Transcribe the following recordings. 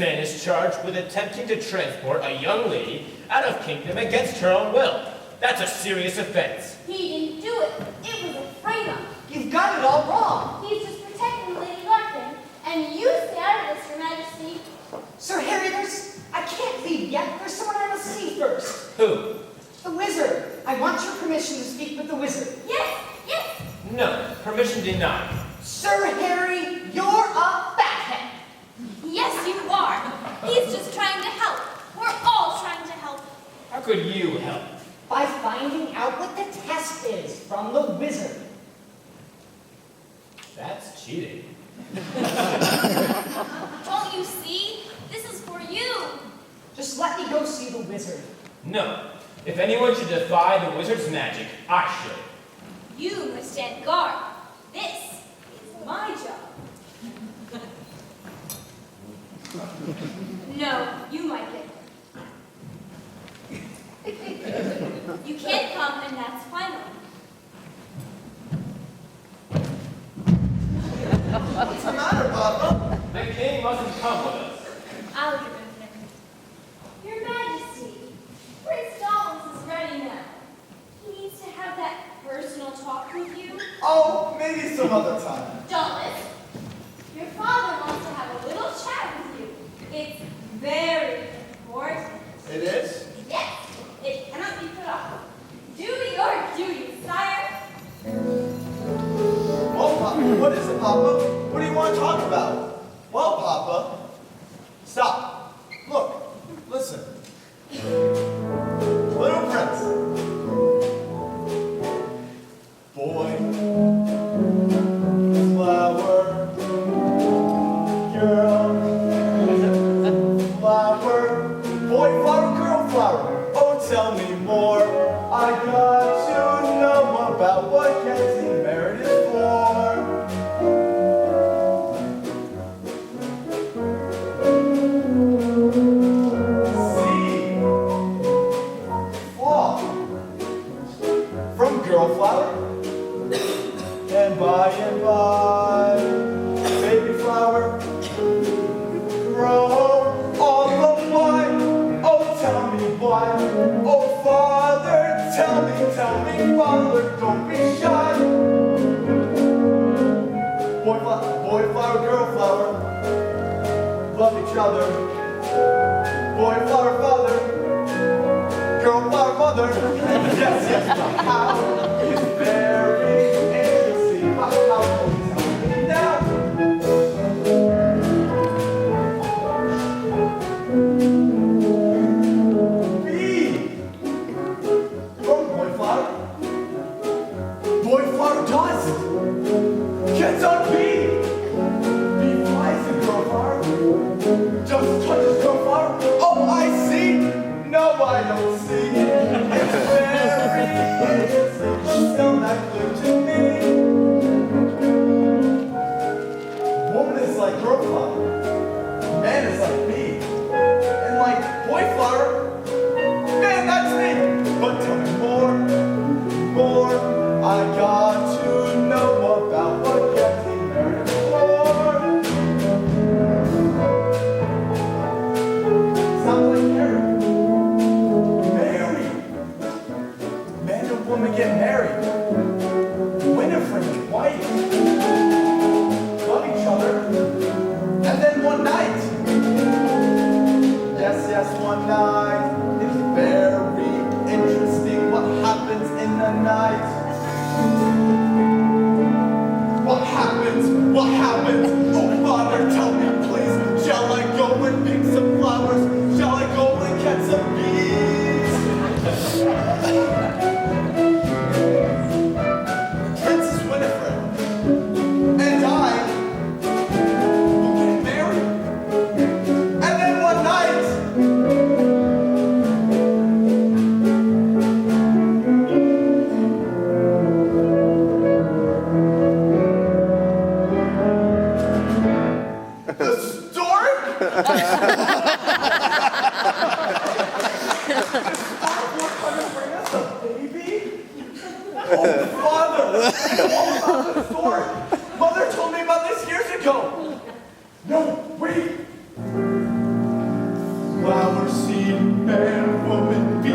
man is charged with attempting to transport a young lady out of kingdom against her own will. That's a serious offense. He didn't do it. It was a frame-up. You've got it all wrong. He's just protecting Lady Larkin. And you stay out of this, Your Majesty. Sir Harry, I can't leave yet. There's someone I must see first. Who? The wizard. I want your permission to speak with the wizard. Yes, yes. No, permission denied. Sir Harry, you're a fathead. Yes, you are. He's just trying to help. We're all trying to help. How could you help? By finding out what the test is from the wizard. That's cheating. Don't you see? This is for you. Just let me go see the wizard. No. If anyone should defy the wizard's magic, I should. You must stand guard. This is my job. No, you might get there. You can't come, and that's final. What's the matter, Papa? The king mustn't come with us. I'll give him him. Your Majesty, Prince Dauntless is ready now. He needs to have that personal talk with you. Oh, maybe some other time. Dauntless, your father wants to have a little chat with you. It's very important. It is? Yes, it cannot be put off. Do your duty, sire. Well, Papa, what is it, Papa? What do you want to talk about? Well, Papa, stop. Look, listen. Little prince. Boy, flower, girl, flower, boy, flower, girl, flower. Oh, tell me more. I got to know about what getting married is for. From girl flower, and by, baby flower, grow all the while. Oh, tell me why. Oh, father, tell me, father, don't be shy. Boy flower, girl flower, love each other. Boy flower, father. Girl, flower, mother. Yes, how is very interesting. How tell me now. Bee from boy flower. Boy flower does. Gets on bee. Bee flies in girl flower. Just touches girl flower. Oh, I see. No, I don't see it. It's very interesting. Still not good to me. Woman is like girl flower. Man is like bee. And like boy flower. Man, that's me. But tell me more. I got to know about what getting married for. Sounds like Harry. Man and woman get married. Winifred and White love each other. And then one night. Yes, one night. It's very interesting what happens in the night. What happens? Oh, Father, tell me, please. Shall I go and pick some flowers? Shall I go and get some bees? Princess Winifred and I will get married. And then one night, the stork? Oh, Father! All about the story. Mother told me about this years ago. No, wait. seed, man, woman, bee,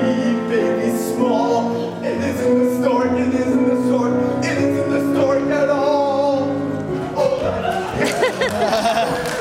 baby, small. It isn't the stork, it isn't the stork, it isn't the stork at all. Oh,